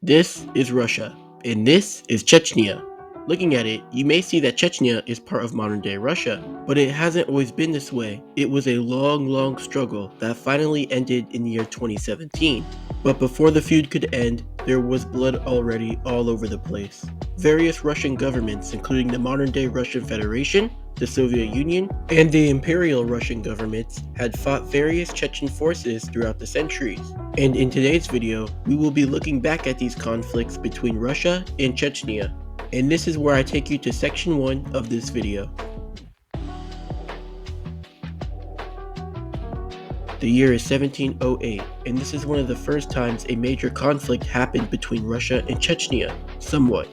This is Russia, and this is Chechnya. Looking at it, you may see that Chechnya is part of modern-day Russia, but it hasn't always been this way. It was a long struggle that finally ended in the year 2017. But before the feud could end, there was blood already all over the place. Various Russian governments, including the modern-day Russian Federation, the Soviet Union, and the Imperial Russian governments, had fought various Chechen forces throughout the centuries. And in today's video, we will be looking back at these conflicts between Russia and Chechnya. And this is where I take you to section 1 of this video. The year is 1708, and this is one of the first times a major conflict happened between Russia and Chechnya, somewhat.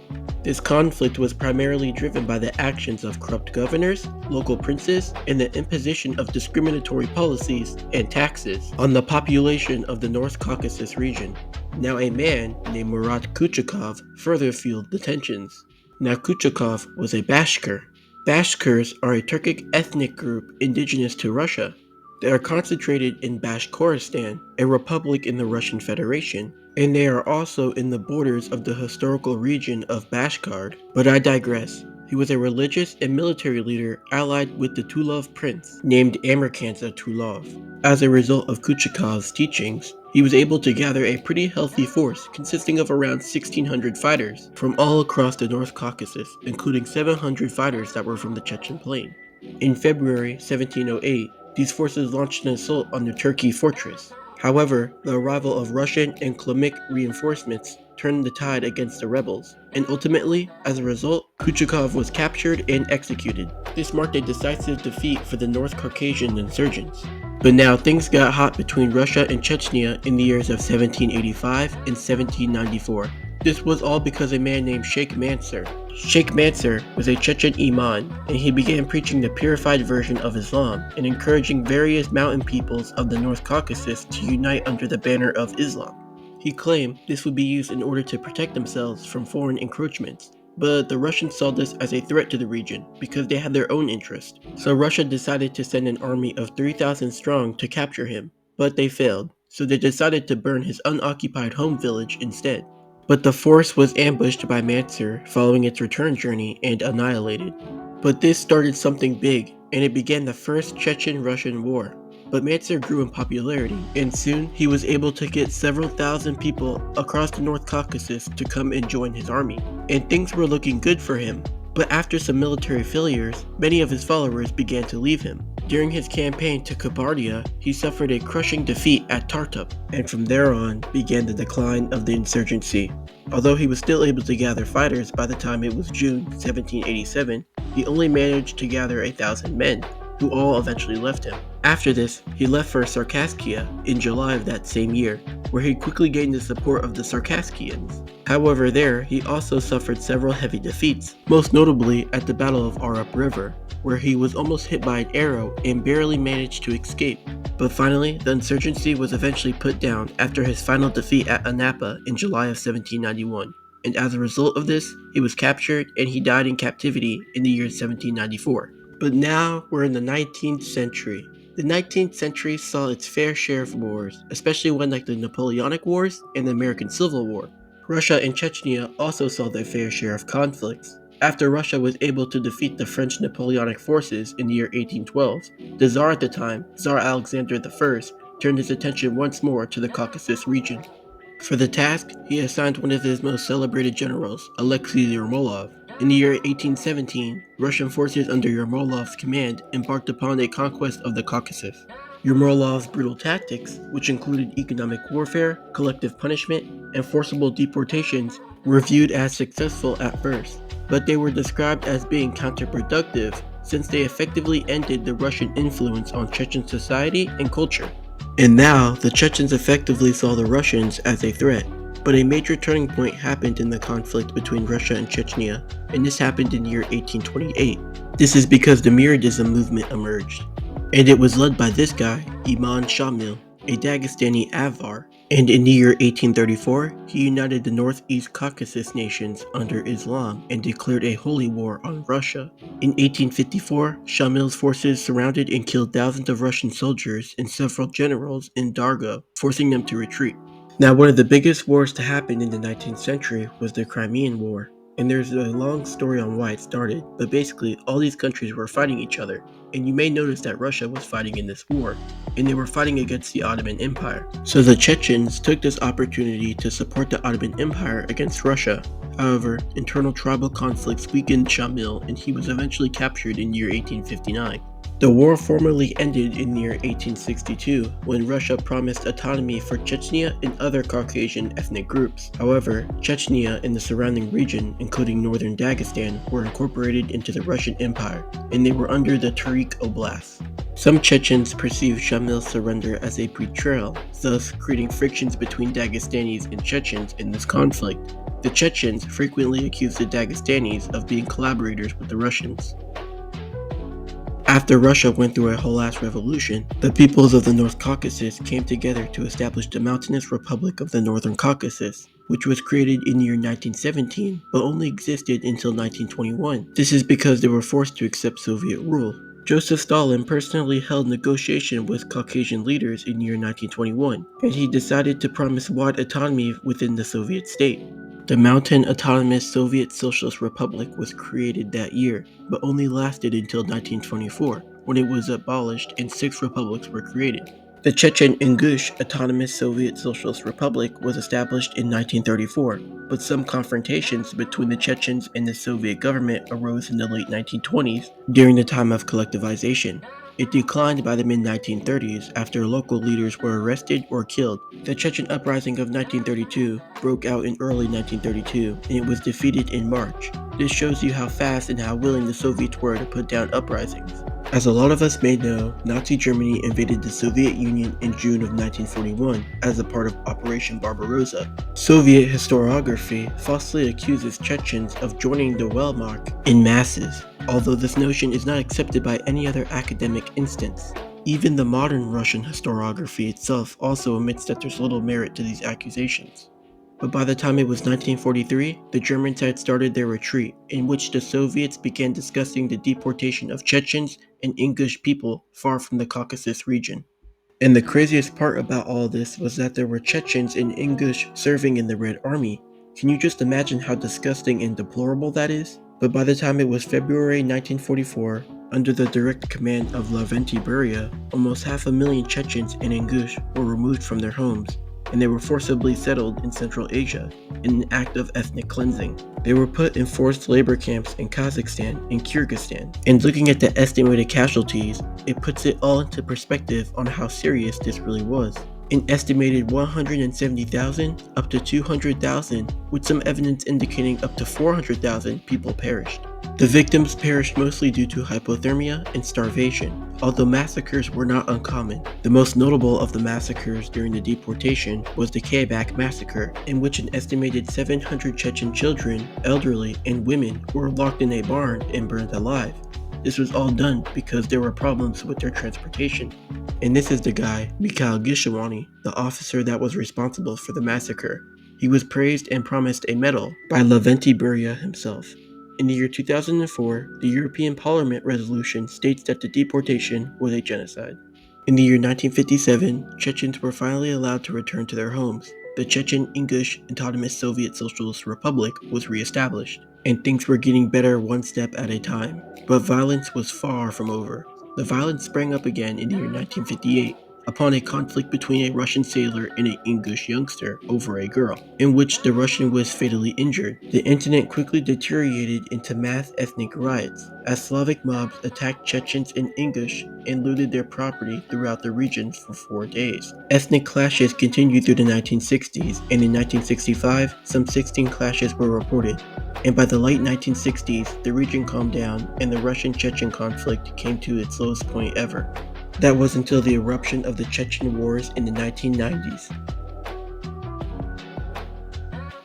This conflict was primarily driven by the actions of corrupt governors, local princes, and the imposition of discriminatory policies and taxes on the population of the North Caucasus region. Now a man named Murat Kuchakov further fueled the tensions. Now Kuchakov was a Bashkir. Bashkirs are a Turkic ethnic group indigenous to Russia. They are concentrated in Bashkortostan, a republic in the Russian Federation, and they are also in the borders of the historical region of Bashkard. But I digress. He was a religious and military leader allied with the Tulov prince, named Amirkandza Tulov. As a result of Kuchakov's teachings, he was able to gather a pretty healthy force consisting of around 1,600 fighters from all across the North Caucasus, including 700 fighters that were from the Chechen Plain. In February 1708, these forces launched an assault on the Turkey fortress. However, the arrival of Russian and Klamic reinforcements turned the tide against the rebels, and ultimately, as a result, Kuchakov was captured and executed. This marked a decisive defeat for the North Caucasian insurgents. But now things got hot between Russia and Chechnya in the years of 1785 and 1794. This was all because a man named Sheikh Mansur. Sheikh Mansur was a Chechen imam, and he began preaching the purified version of Islam and encouraging various mountain peoples of the North Caucasus to unite under the banner of Islam. He claimed this would be used in order to protect themselves from foreign encroachments, but the Russians saw this as a threat to the region because they had their own interest. So Russia decided to send an army of 3,000 strong to capture him, but they failed, so they decided to burn his unoccupied home village instead. But the force was ambushed by Mansur following its return journey and annihilated. But this started something big, and it began the First Chechen-Russian War. But Mansur grew in popularity, and soon he was able to get several thousand people across the North Caucasus to come and join his army. And things were looking good for him. But after some military failures, many of his followers began to leave him. During his campaign to Kabardia, he suffered a crushing defeat at Tartup, and from there on began the decline of the insurgency. Although he was still able to gather fighters by the time it was June 1787, he only managed to gather 1,000 men, who all eventually left him. After this, he left for Circassia in July of that same year, where he quickly gained the support of the Circassians. However, there, he also suffered several heavy defeats, most notably at the Battle of Arup River, where he was almost hit by an arrow and barely managed to escape. But finally, the insurgency was eventually put down after his final defeat at Anapa in July of 1791. And as a result of this, he was captured and he died in captivity in the year 1794. But now we're in the 19th century. The 19th century saw its fair share of wars, especially one like the Napoleonic Wars and the American Civil War. Russia and Chechnya also saw their fair share of conflicts. After Russia was able to defeat the French Napoleonic forces in the year 1812, the Tsar at the time, Tsar Alexander I, turned his attention once more to the Caucasus region. For the task, he assigned one of his most celebrated generals, Alexei Yermolov. In the year 1817, Russian forces under Yermolov's command embarked upon a conquest of the Caucasus. Yermolov's brutal tactics, which included economic warfare, collective punishment, and forcible deportations, were viewed as successful at first, but they were described as being counterproductive since they effectively ended the Russian influence on Chechen society and culture. And now, the Chechens effectively saw the Russians as a threat. But a major turning point happened in the conflict between Russia and Chechnya, and this happened in the year 1828. This is because the Muradism movement emerged, and it was led by this guy, Imam Shamil, a Dagestani Avar, and in the year 1834, he united the Northeast Caucasus nations under Islam and declared a holy war on Russia. In 1854, Shamil's forces surrounded and killed thousands of Russian soldiers and several generals in Darga, forcing them to retreat. Now, one of the biggest wars to happen in the 19th century was the Crimean War, and there's a long story on why it started, but basically all these countries were fighting each other, and you may notice that Russia was fighting in this war, and they were fighting against the Ottoman Empire. So the Chechens took this opportunity to support the Ottoman Empire against Russia. However, internal tribal conflicts weakened Shamil, and he was eventually captured in year 1859. The war formally ended in the year 1862 when Russia promised autonomy for Chechnya and other Caucasian ethnic groups. However, Chechnya and the surrounding region, including northern Dagestan, were incorporated into the Russian Empire, and they were under the Tarik Oblast. Some Chechens perceived Shamil's surrender as a betrayal, thus creating frictions between Dagestanis and Chechens in this conflict. The Chechens frequently accused the Dagestanis of being collaborators with the Russians. After Russia went through a whole-ass revolution, the peoples of the North Caucasus came together to establish the Mountainous Republic of the Northern Caucasus, which was created in the year 1917 but only existed until 1921. This is because they were forced to accept Soviet rule. Joseph Stalin personally held negotiation with Caucasian leaders in the year 1921, and he decided to promise wide autonomy within the Soviet state. The Mountain Autonomous Soviet Socialist Republic was created that year, but only lasted until 1924, when it was abolished and 6 republics were created. The Chechen-Ingush Autonomous Soviet Socialist Republic was established in 1934, but some confrontations between the Chechens and the Soviet government arose in the late 1920s during the time of collectivization. It declined by the mid-1930s after local leaders were arrested or killed. The Chechen Uprising of 1932 broke out in early 1932, and it was defeated in March. This shows you how fast and how willing the Soviets were to put down uprisings. As a lot of us may know, Nazi Germany invaded the Soviet Union in June of 1941 as a part of Operation Barbarossa. Soviet historiography falsely accuses Chechens of joining the Wehrmacht in masses, although this notion is not accepted by any other academic instance. Even the modern Russian historiography itself also admits that there's little merit to these accusations. But by the time it was 1943, the Germans had started their retreat, in which the Soviets began discussing the deportation of Chechens and Ingush people far from the Caucasus region. And the craziest part about all this was that there were Chechens and Ingush serving in the Red Army. Can you just imagine how disgusting and deplorable that is? But by the time it was February 1944, under the direct command of Lavrenti Beria, almost 500,000 Chechens and Ingush were removed from their homes, and they were forcibly settled in Central Asia in an act of ethnic cleansing. They were put in forced labor camps in Kazakhstan and Kyrgyzstan. And looking at the estimated casualties, it puts it all into perspective on how serious this really was. An estimated 170,000 up to 200,000, with some evidence indicating up to 400,000 people perished. The victims perished mostly due to hypothermia and starvation, although massacres were not uncommon. The most notable of the massacres during the deportation was the Kabak massacre, in which an estimated 700 Chechen children, elderly, and women were locked in a barn and burned alive. This was all done because there were problems with their transportation. And this is the guy, Mikhail Gishwani, the officer that was responsible for the massacre. He was praised and promised a medal by Lavrenti Beria himself. In the year 2004, the European Parliament resolution states that the deportation was a genocide. In the year 1957, Chechens were finally allowed to return to their homes. The Chechen-Ingush Autonomous Soviet Socialist Republic was re-established, and things were getting better one step at a time. But violence was far from over. The violence sprang up again in the year 1958, upon a conflict between a Russian sailor and an Ingush youngster over a girl, in which the Russian was fatally injured. The incident quickly deteriorated into mass ethnic riots, as Slavic mobs attacked Chechens and Ingush and looted their property throughout the regions for 4 days. Ethnic clashes continued through the 1960s, and in 1965, some 16 clashes were reported. And by the late 1960s, the region calmed down and the Russian-Chechen conflict came to its lowest point ever. That was until the eruption of the Chechen Wars in the 1990s.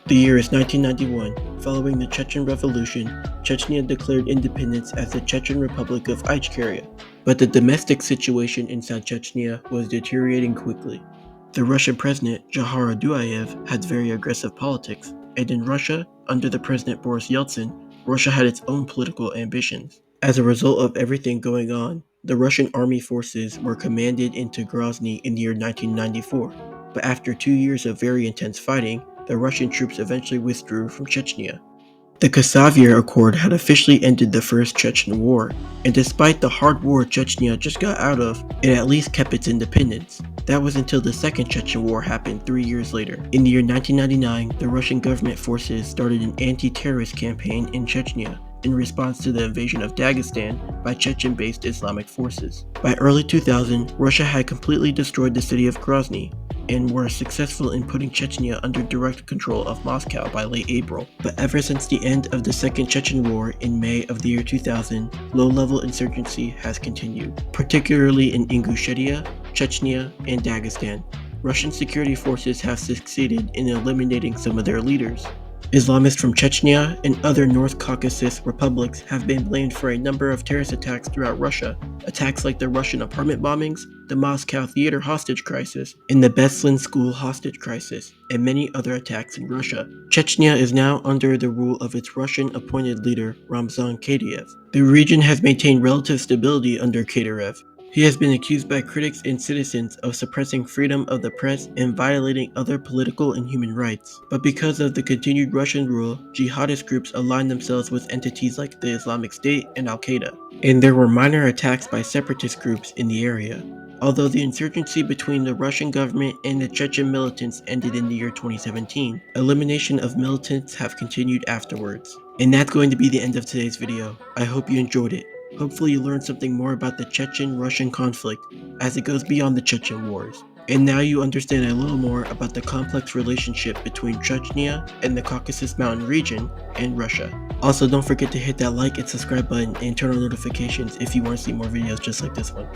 The year is 1991. Following the Chechen Revolution, Chechnya declared independence as the Chechen Republic of Ichkeria. But the domestic situation inside Chechnya was deteriorating quickly. The Russian president, Jahar Duayev, had very aggressive politics, and in Russia, under the president Boris Yeltsin, Russia had its own political ambitions. As a result of everything going on, the Russian army forces were commanded into Grozny in the year 1994. but after 2 years of very intense fighting, the Russian troops eventually withdrew from Chechnya. The Kasavier Accord had officially ended the First Chechen War, and despite the hard war Chechnya just got out of, it at least kept its independence. That was until the Second Chechen War happened 3 years later. In the year 1999, the Russian government forces started an anti-terrorist campaign in Chechnya in response to the invasion of Dagestan by Chechen-based Islamic forces. By early 2000, Russia had completely destroyed the city of Grozny, and were successful in putting Chechnya under direct control of Moscow by late April. But ever since the end of the Second Chechen War in May of the year 2000, low-level insurgency has continued, particularly in Ingushetia, Chechnya, and Dagestan. Russian security forces have succeeded in eliminating some of their leaders. Islamists from Chechnya and other North Caucasus republics have been blamed for a number of terrorist attacks throughout Russia, attacks like the Russian apartment bombings, the Moscow theater hostage crisis, and the Beslin school hostage crisis, and many other attacks in Russia. Chechnya is now under the rule of its Russian-appointed leader, Ramzan Kadyrov. The region has maintained relative stability under Kadyrov. He has been accused by critics and citizens of suppressing freedom of the press and violating other political and human rights. But because of the continued Russian rule, jihadist groups aligned themselves with entities like the Islamic State and Al-Qaeda, and there were minor attacks by separatist groups in the area. Although the insurgency between the Russian government and the Chechen militants ended in the year 2017, elimination of militants have continued afterwards. And that's going to be the end of today's video. I hope you enjoyed it. Hopefully you learned something more about the Chechen-Russian conflict as it goes beyond the Chechen Wars. And now you understand a little more about the complex relationship between Chechnya and the Caucasus Mountain region and Russia. Also, don't forget to hit that like and subscribe button and turn on notifications if you want to see more videos just like this one.